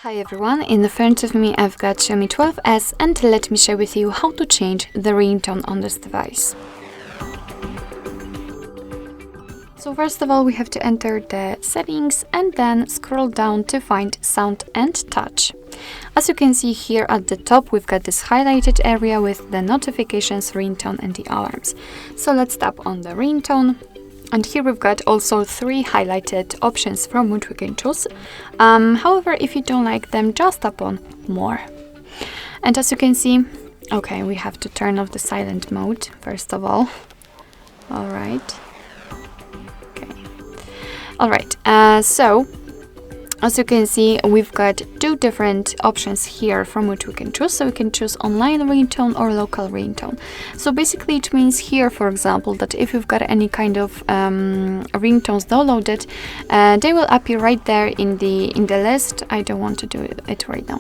Hi everyone, in the front of me I've got Xiaomi 12S and let me share with you how to change the ringtone on this device. So first of all we have to enter the settings and then scroll down to find sound and touch. As you can see here at the top we've got this highlighted area with the notifications, ringtone and the alarms. So let's tap on the ringtone. And here we've got also 3 highlighted options from which we can choose. However, if you don't like them, just tap on more. And as you can see, okay, we have to turn off the silent mode, first of all. All right. Okay. All right, so as you can see, we've got 2 different options here from which we can choose. So we can choose online ringtone or local ringtone. So basically it means here, for example, that if you've got any kind of ringtones downloaded, they will appear right there in the list. I don't want to do it right now.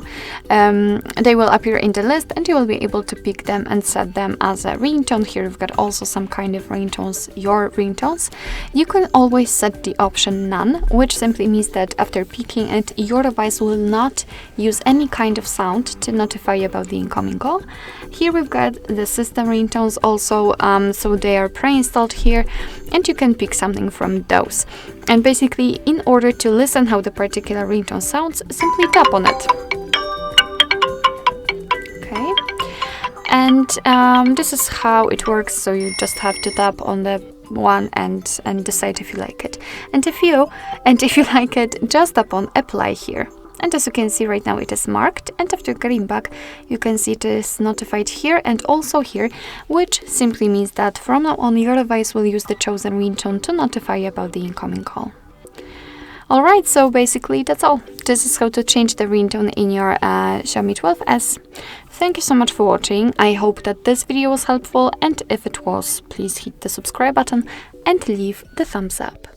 They will appear in the list and you will be able to pick them and set them as a ringtone. Here we've got also some kind of ringtones, your ringtones. You can always set the option none, which simply means that after picking it, your device will not use any kind of sound to notify you about the incoming call. Here we've got the system ringtones also, so they are pre-installed here and you can pick something from those. And basically, in order to listen how the particular ringtone sounds, simply tap on it. Okay, and this is how it works. So you just have to tap on the one and decide if you like it, and if you like it, just tap on apply here. And as you can see right now it is marked, and after getting back you can see it is notified here and also here, which simply means that from now on your device will use the chosen ringtone to notify you about the incoming call. Alright, so basically that's all. This is how to change the ringtone in your Xiaomi 12S. Thank you so much for watching. I hope that this video was helpful, and if it was, please hit the subscribe button and leave the thumbs up.